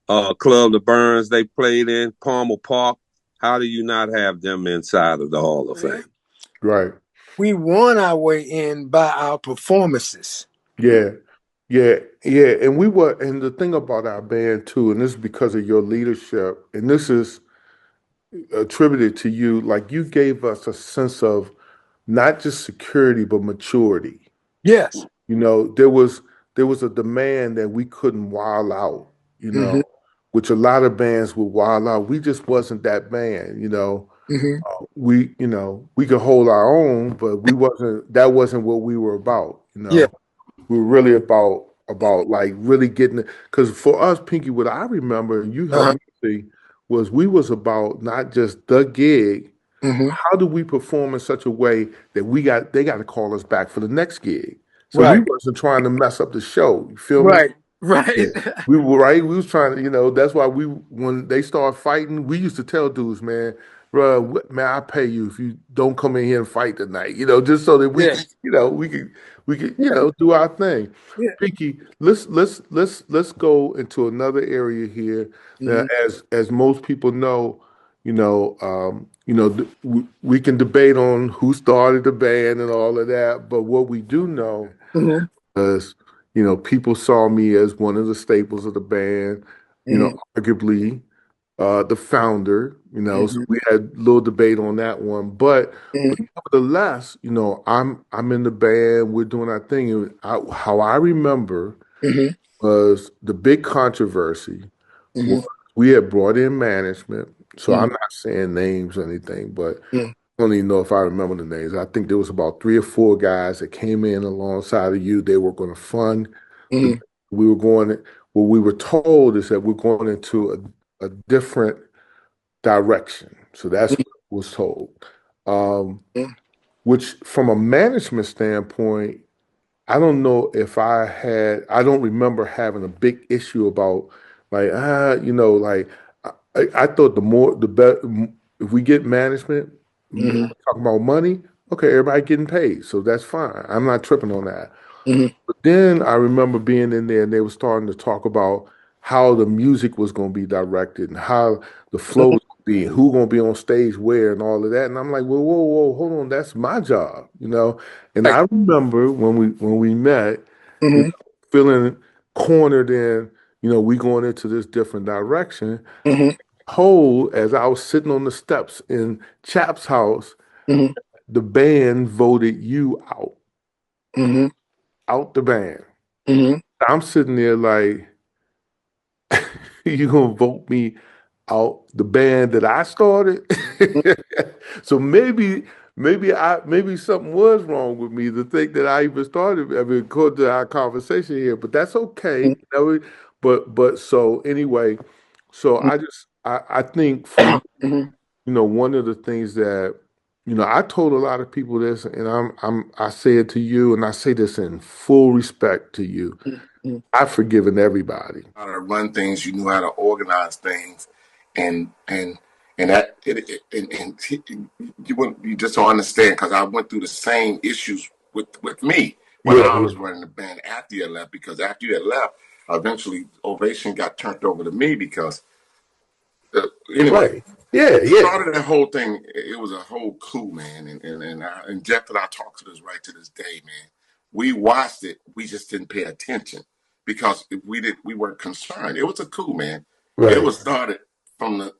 Club the Burns they played in, Palmer Park. How do you not have them inside of the Hall of Fame? Right. We won our way in by our performances. Yeah. And and the thing about our band too, and this is because of your leadership, and this is attributed to you, like you gave us a sense of not just security, but maturity. Yes. There was a demand that we couldn't wild out, which a lot of bands would wild out. We just wasn't that band, we could hold our own, but that wasn't what we were about, Yeah. We were really about like really getting it. Because for us, Pinky, what I remember, and you helped me see, was we was about not just the gig. How do we perform in such a way that they got to call us back for the next gig? So we wasn't trying to mess up the show. You feel me? Right. We were right. We was trying to, that's why when they start fighting, we used to tell dudes, man, bro, man, I'll pay you if you don't come in here and fight tonight, just so that we Yeah. can, we could, Yeah. do our thing. Yeah. Pinky, let's go into another area here. Now, Hmm. as most people know, we can debate on who started the band and all of that, but what we do know Hmm. is, people saw me as one of the staples of the band, Hmm. arguably the founder, so Hmm. we had a little debate on that one. But Hmm. nevertheless, I'm in the band, we're doing our thing. And how I remember Hmm. was the big controversy was Hmm. we had brought in management. So Hmm. I'm not saying names or anything, but Hmm. I don't even know if I remember the names. I think there was about 3 or 4 guys that came in alongside of you. They were going to fund the. Hmm. We were going. What we were told is that we're going into a different direction. So that's what was told. Um, which, from a management standpoint, I don't know if I don't remember having a big issue about, like, like, I thought the better, if we get management, Hmm. talking about money, okay, everybody getting paid. So that's fine. I'm not tripping on that. Hmm. But then I remember being in there and they were starting to talk about how the music was going to be directed and how the flow was going to be, and who going to be on stage where and all of that. And I'm like, well, whoa, whoa, hold on, that's my job. And Right. I remember when we met, you Hmm. know, feeling cornered in, we going into this different direction. Hmm. Whole as I was sitting on the steps in Chap's house, Hmm. the band voted you Hmm. out the band. Hmm. I'm sitting there like, you gonna vote me out the band that I started? So maybe something was wrong with me to think that I even started. I mean, according to our conversation here, but that's okay. But so anyway, so I think for me, Hmm. one of the things that I told a lot of people this, and I say it to you, and I say this in full respect to you. Hmm. I've forgiven everybody. How to run things, you knew how to organize things, and that and you just don't understand because I went through the same issues with me when Yeah, I yeah. was running the band after you had left. Because after you had left, eventually Ovation got turned over to me because anyway. Right. Yeah, yeah, Started that whole thing. It was a whole coup, man. And Jeff and I talk to this right to this day, man. We watched it. We just didn't pay attention because if we weren't concerned. It was a coup, man. It right. was started from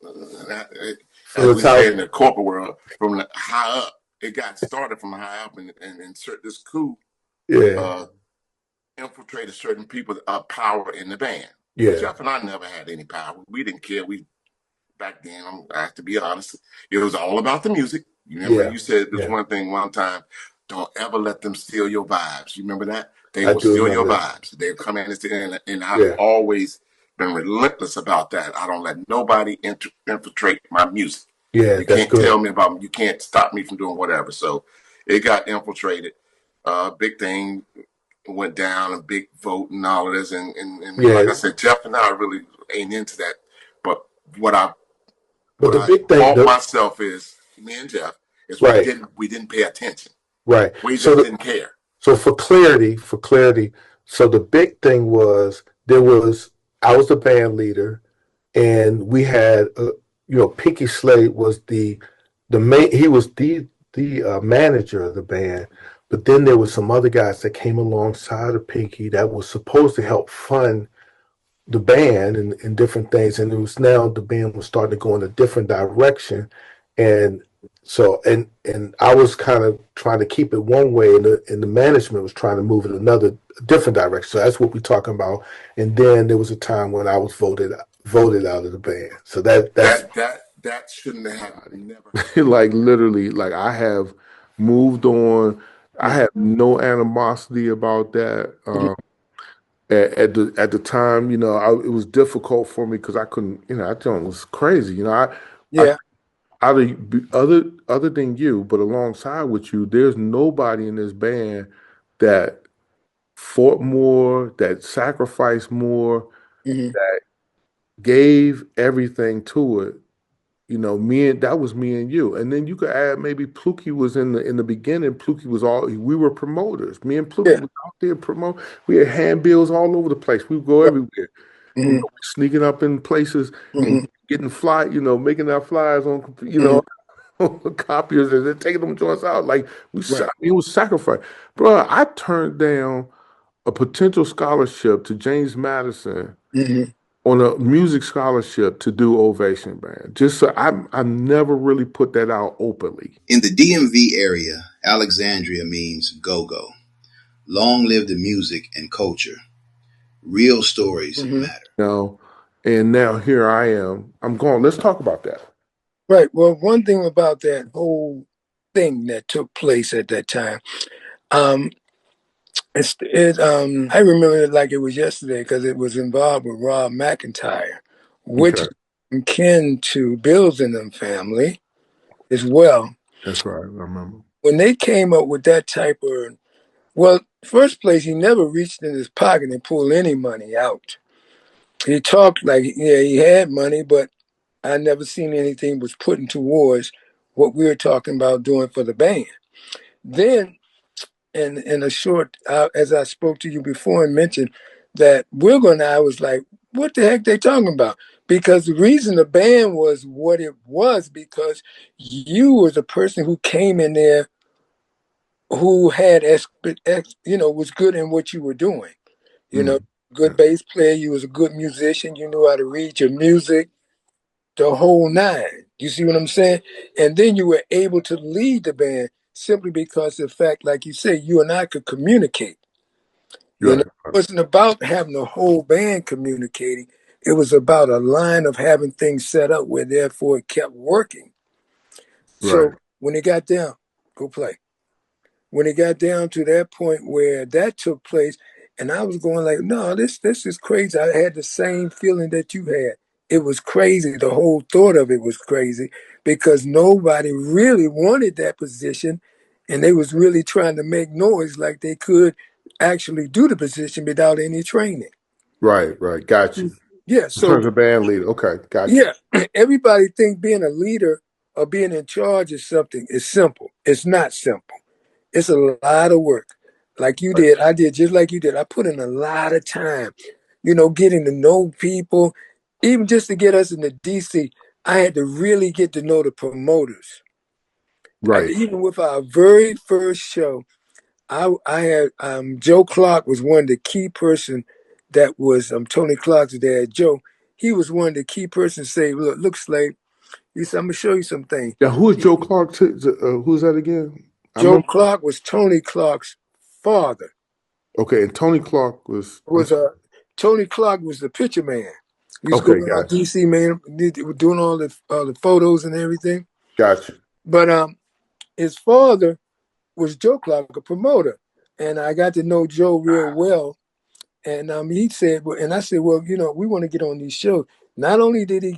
From as the we say in top. the corporate world, from the high up. It got started from high up, and insert this coup Yeah, uh, infiltrated certain people power in the band. yeah, Jeff and I never had any power. We didn't care. We back then, I have to be honest, it was all about the music. You remember yeah, you said this yeah. one thing one time, don't ever let them steal your vibes. You remember that? They I will do steal your remember that. vibes. They'll come in and I've Yeah, always been relentless about that. I don't let nobody infiltrate my music. yeah, You that's can't tell good. me about, you can't stop me from doing whatever. So it got infiltrated. Big thing went down, a big vote and all of this. And Yeah, like I said, Jeff and I really ain't into that. But what I but what the I big thing, fault myself is me and Jeff is right, we didn't pay attention. right. We just didn't care. So for clarity, so the big thing was I was the band leader, and we had Pinky Slate was the main he was the manager of the band, but then there were some other guys that came alongside of Pinky that was supposed to help fund the band and different things, and it was now the band was starting to go in a different direction, and so and I was kind of trying to keep it one way, and the management was trying to move it another different direction. So that's what we're talking about. And then there was a time when I was voted out of the band. So that's That shouldn't have never like literally, like I have moved on. I Hmm. have no animosity about that. At the time, it was difficult for me because I couldn't, I thought it was crazy. I Yeah. other than you, but alongside with you, there's nobody in this band that fought more, that sacrificed more, Mm-hmm. that gave everything to it. That was me and you. And then you could add maybe Pluki was in the beginning. Pluki was we were promoters. Me and Pluki Yeah. was out there promote. We had handbills all over the place. We would go Right. everywhere. Mm-hmm. Sneaking up in places and Mm-hmm. getting making our flyers on, Mm-hmm. on copiers and then taking them joints out. Like Right. it was sacrifice. Bro, I turned down a potential scholarship to James Madison Mm-hmm. on a music scholarship to do Ovation, man. Just so I never really put that out openly. In the DMV area, Alexandria means go-go. Long live the music and culture. Real stories Mm-hmm. matter. And now here I am. I'm going. Let's talk about that. Right. Well, one thing about that whole thing that took place at that time, um, I remember it like it was yesterday because it was involved with Rob McIntyre, which Okay, is kin to Bills and them family as well. that's right. I remember. When they came up with that type of, well, first place, he never reached in his pocket and pulled any money out. He talked like, yeah, he had money, but I never seen anything was putting towards what we were talking about doing for the band. Then, in a short, as I spoke to you before and mentioned that Wilger and I was like, what the heck they talking about? Because the reason the band was what it was because you was a person who came in there who had was good in what you were doing. You know, good bass player. You was a good musician. You knew how to read your music, the whole nine. You see what I'm saying? And then you were able to lead the band simply because of the fact, like you said, you and I could communicate. You know, Right, it wasn't about having the whole band communicating. It was about a line of having things set up where therefore it kept working. right, So when it got down, go play. When it got down to that point where that took place, and I was going like, no, this is crazy. I had the same feeling that you had. It was crazy. The whole thought of it was crazy because nobody really wanted that position, and they was really trying to make noise like they could actually do the position without any training. right. Got you. Yeah, In so terms of band leader, okay, got you. yeah, everybody think being a leader or being in charge of something is simple. It's not simple. It's a lot of work. Like you Right, did, I did just like you did. I put in a lot of time, getting to know people. Even just to get us into DC, I had to really get to know the promoters. right. Even with our very first show, I had Joe Clark was one of the key person that was Tony Clark's dad. Joe, he was one of the key persons say, look, Slade, he said, I'm gonna show you something. Now, who is Joe Clark? Who's that again? I Joe remember. Clark was Tony Clark's father. Okay, and Tony Clark was. Was Tony Clark was the picture man. He used to Okay, go around got you. DC, man, doing all the photos and everything. Got you. But his father was Joe Clark, a promoter, and I got to know Joe real well. And he said, well, and I said, well, we want to get on these shows. Not only did he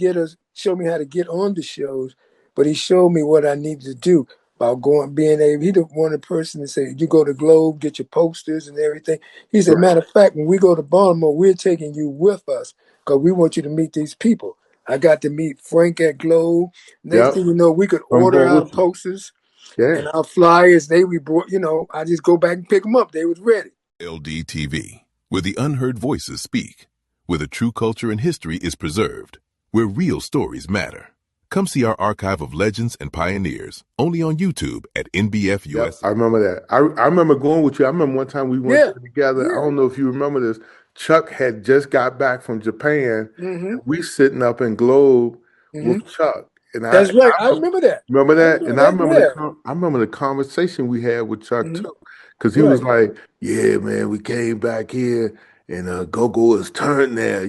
show me how to get on the shows, but he showed me what I needed to do about being able. He the one person to say, you go to Globe, get your posters and everything. He said, Right. matter of fact, when we go to Baltimore, we're taking you with us because we want you to meet these people. I got to meet Frank at Globe. Next Yep. thing you know, we could I'm order going our with you. posters Yeah. and our flyers. They we brought, I just go back and pick them up. They was ready. LDTV, where the unheard voices speak, where the true culture and history is preserved, where real stories matter. Come see our archive of legends and pioneers, only on YouTube at NBF Yep, USA. I remember that. I remember going with you. I remember one time we went Yeah, there together. I yeah. don't know if you remember this. Chuck had just got back from Japan, Mm-hmm. and we sitting up in Globe Mm-hmm. with Chuck. And That's right. I remember that. remember I that, remember and I that. remember Yeah. I remember the conversation we had with Chuck Mm-hmm. too, because he was Right. like, "Yeah, man, we came back here, and Go-Go is turned there.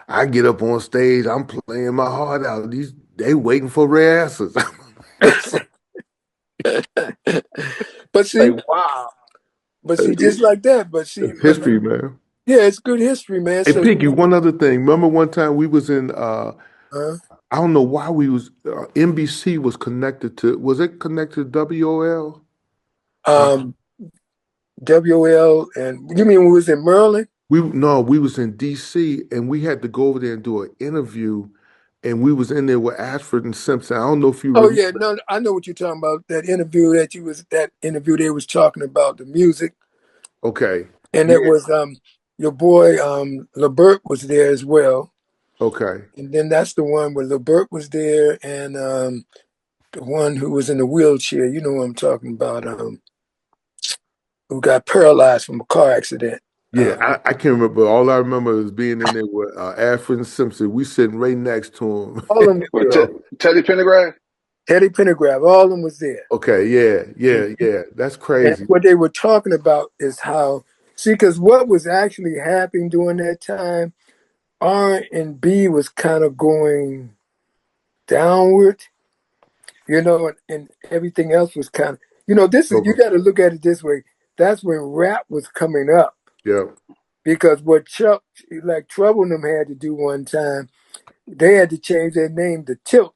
I get up on stage, I'm playing my heart out. They waiting for rare answers." But see, Like, wow. just like that. But see, It's history, man. yeah, it's good history, man. Hey, So Pinky, one other thing. Remember one time we was in, uh, I don't know why we was, NBC was connected to, was it connected to WOL? Uh, um, WL, and you mean we was in Maryland? We was in DC and we had to go over there and do an interview, and we was in there with Ashford and Simpson. I don't know if you Oh remember. yeah, no, I know what you're talking about. That interview they was talking about the music, Okay. and Yeah. it was your boy LeBert was there as well. Okay. And then that's the one where LeBert was there, and the one who was in the wheelchair. You know what I'm talking about? Who got paralyzed from a car accident. Yeah, I can't remember. All I remember is being in there with Ashford and Simpson. We sitting right next to All of him. them was Well, there. Teddy Pendergrass. Teddy Pendergrass, all of them was there. Okay, yeah. That's And crazy. what they were talking about is how, see, because what was actually happening during that time, R&B was kind of going downward, and everything else was kind of, you Okay. got to look at it this way. That's when rap was coming up. Yeah. Because what Chuck, like Trouble and them had to do one time, they had to change their name to Tilt.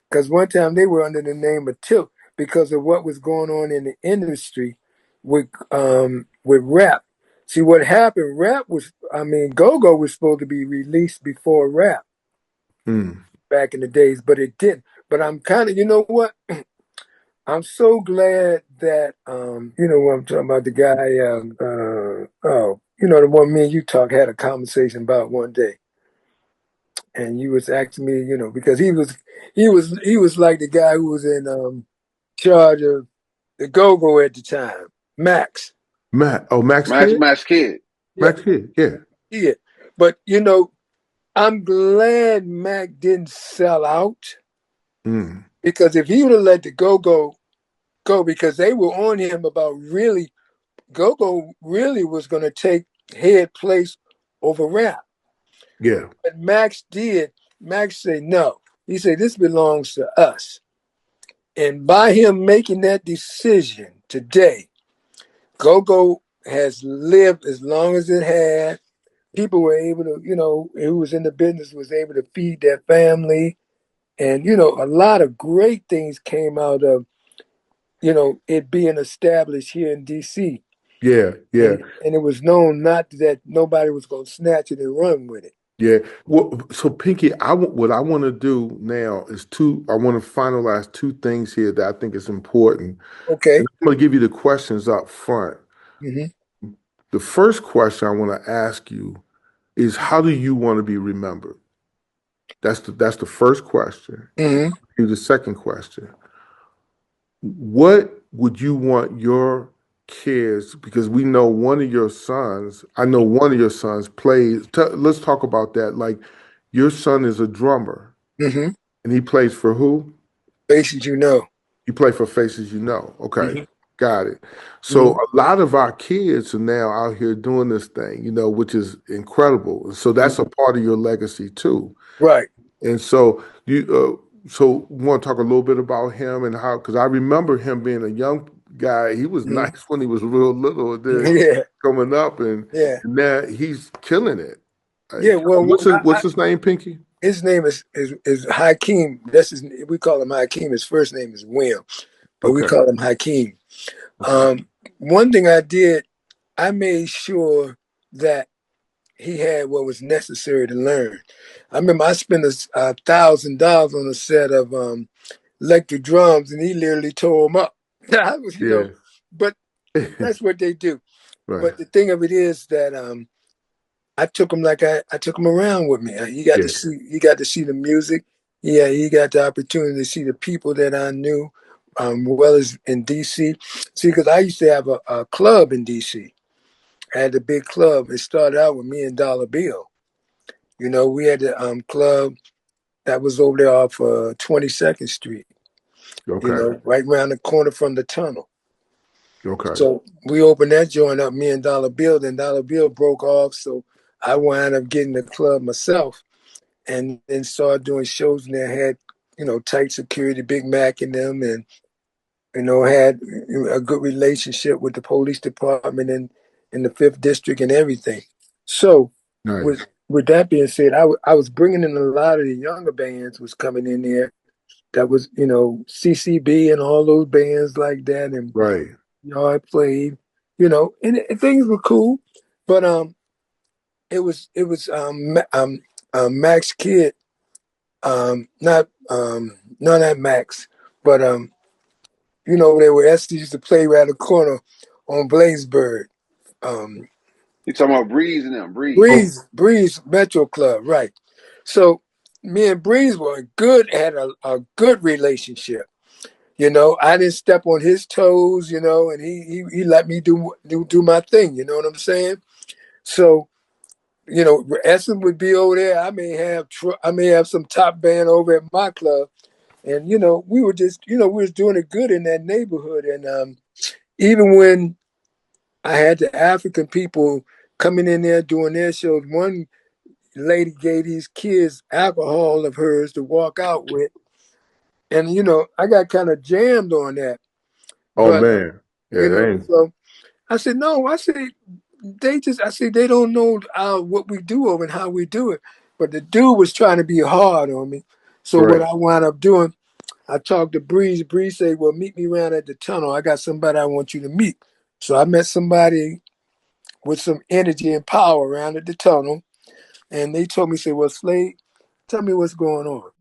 Because one time they were under the name of Tilt because of what was going on in the industry with rap. See what happened? Go-Go was supposed to be released before rap Mm. back in the days, but it didn't. But I'm kind of, you know what? I'm so glad that you know what I'm talking about. The guy, the one me and you had a conversation about one day, and you was asking me, because he was like the guy who was in charge of the Go-Go at the time, Max. Max Max Kid? Max Kid. Yeah, Max Kid, yeah. yeah. But I'm glad Mac didn't sell out Mm. because if he would have let the Go-Go go, because they were on him about really Go-Go really was going to take head place over rap. Yeah. But Max did. Max said no. He said this belongs to us. And by him making that decision today, Go-Go has lived as long as it had. People were able to, who was in the business was able to feed their family. And, a lot of great things came out of, it being established here in DC. Yeah. And it was known not that nobody was going to snatch it and run with it. Yeah. Well, so Pinky, what I want to do now is I want to finalize two things here that I think is important. Okay. And I'm going to give you the questions up front. Mm-hmm. The first question I want to ask you is, how do you want to be remembered? That's the first question. Mm-hmm. Here's the second question. What would you want your kids, because we know I know one of your sons plays, let's talk about that. Like, your son is a drummer, Mm-hmm. and he plays for who? Faces you know. You play for Faces You Know. Okay, Mm-hmm. got it. So Mm-hmm. a lot of our kids are now out here doing this thing, which is incredible. So that's a part of your legacy too. Right. And so we want to talk a little bit about him and how, because I remember him being a young guy. He was Mm-hmm. nice when he was real little, and then Yeah. coming up, and Yeah. now he's killing it. Yeah. Well, What's his name, Pinky? his name is Hakeem. We call him Hakeem. His first name is William, but we Okay. call him Hakeem. One thing I did, I made sure that he had what was necessary to learn. I remember I spent $1,000 on a set of electric drums, and he literally tore them up. I was, Yeah. but that's what they do. Right. But the thing of it is that I took him I took him around with me. Yeah. He got to see the music. Yeah, he got the opportunity to see the people that I knew, well as in DC. See, because I used to have a club in DC. I had a big club. It started out with me and Dollar Bill. We had the club that was over there off 22nd Street. Okay. Right around the corner from the tunnel. Okay. So we opened that joint up, me and Dollar Bill. Then Dollar Bill broke off, so I wound up getting the club myself, and then started doing shows. And they had, tight security, Big Mac and them, and had a good relationship with the police department in the Fifth District and everything. So Nice. with that being said, I was bringing in a lot of the younger bands was coming in there. That was CCB and all those bands like that, and Right. I played. and things were cool, but Max Kid, not Max, but they were Esther used to play around the corner on Blazeburg. Um, You talking about Breeze and them? Breeze. Oh, Breeze Metro Club, right? So me and Breeze were good, had a good relationship. I didn't step on his toes, and he let me do my thing. You know what I'm saying? So Essen would be over there. I may have some top band over at my club, and we were just we was doing it good in that neighborhood. And even when I had the African people coming in there doing their shows, one lady gave these kids alcohol of hers to walk out with, and I got kind of jammed on that. oh But man. Yeah, that ain't so I said no. I said they don't know what we do over and how we do it. But the dude was trying to be hard on me. So what right. I wound up doing, I talked to Breeze. Breeze said, "Well, meet me around at the tunnel. I got somebody I want you to meet." So I met somebody with some energy and power around at the tunnel, and they told me, "Say, well, Slade, tell me what's going on."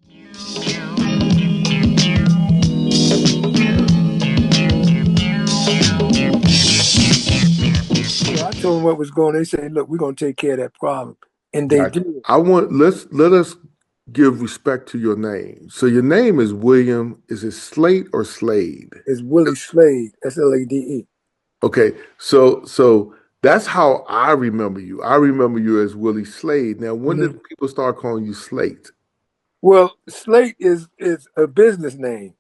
So I told them what was going on. They said, "Look, we're gonna take care of that problem," and they Gotcha. did. Let us give respect to your name. So your name is William. Is it Slate or Slade? It's Willie Slade, SLADE. Okay, so that's how I remember you. I remember you as Willie Slade. Now, when Mm-hmm. did people start calling you Slate? Well, Slate is a business name.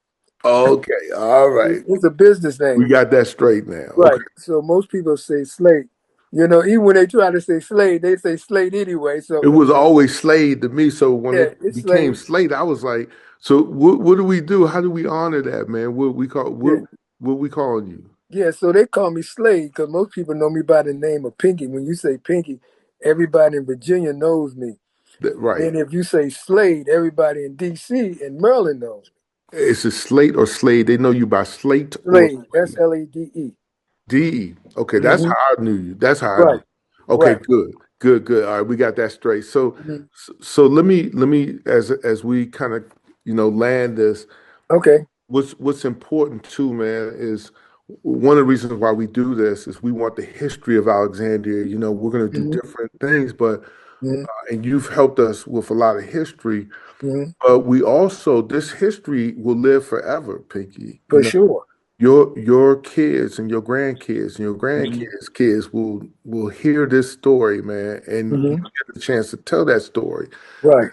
Okay, all right. It's a business name, We got that straight now. Okay. right? So most people say Slate. Even when they try to say Slade, they say Slate anyway. So It was always Slade to me. So when yeah, it it's became Slade. Slate, I was like, so what do we do? How do we honor that, man? Yeah, What we calling you? yeah. So they call me Slade because most people know me by the name of Pinky. When you say Pinky, everybody in Virginia knows me. Right. Then if you say Slade, everybody in D.C. and Maryland knows me. It's a Slate or Slade. They know you by Slate or Slade, SLADE. D. Okay, that's Mm-hmm. how I knew you. That's how I knew. Right, Okay, right. good. All right, we got that straight. So, Mm-hmm. so let me as we kind of land this. Okay. What's important too, man, is one of the reasons why we do this is we want the history of Alexandria. We're going to do Mm-hmm. different things, but Mm-hmm. and you've helped us with a lot of history. Mm-hmm. But we also this history will live forever, Pinky. For sure. Your kids and your grandkids and your Mm-hmm. grandkids' kids will hear this story, man, and you Mm-hmm. get the chance to tell that story. Right.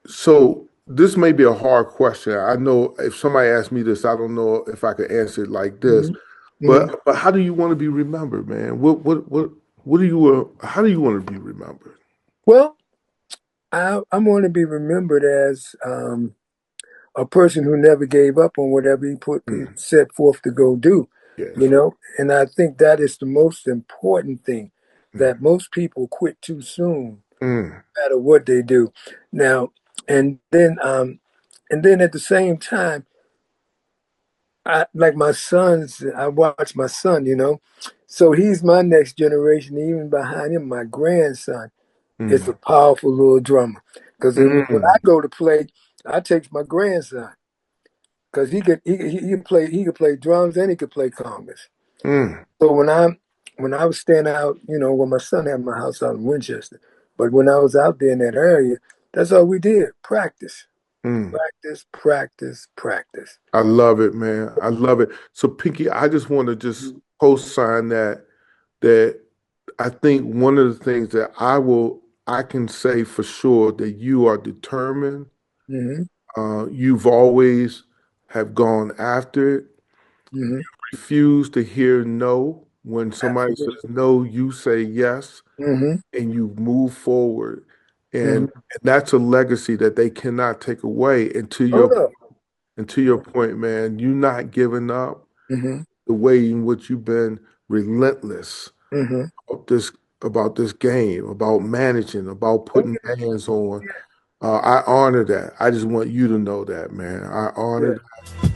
So this may be a hard question. I know if somebody asked me this, I don't know if I could answer it like this. Mm-hmm. Mm-hmm. But how do you want to be remembered, man? What do you how do you want to be remembered? Well, I'm going to be remembered as a person who never gave up on whatever he Mm, set forth to go do. yes. And I think that is the most important thing. Mm, That most people quit too soon, mm, no matter what they do. Now, and then at the same time, like my sons, I watch my son. So he's my next generation. Even behind him, my grandson. It's a mm, powerful little drummer. Because when I mm, go to play, I take my grandson because he could play drums and he could play congas. mm, So when I was staying out, when my son had my house out in Winchester, but when I was out there in that area, that's all we did: practice, mm. practice, practice, practice. I love it, man. I love it. So Pinky, I just want to just co-sign that I think one of the things that I can say for sure that you are determined. Mm-hmm. You've always have gone after it. Mm-hmm. Refuse to hear no. When somebody says Absolutely. no, you say yes, Mm-hmm. and you move forward. And, Mm-hmm. and that's a legacy that they cannot take away. And Oh no. to your point, man, you not giving up Mm-hmm. the way in which you've been relentless Mm-hmm. about this game, about managing, about Oh, putting hands on. I honor that. I just want you to know that, man. I honor yeah. that.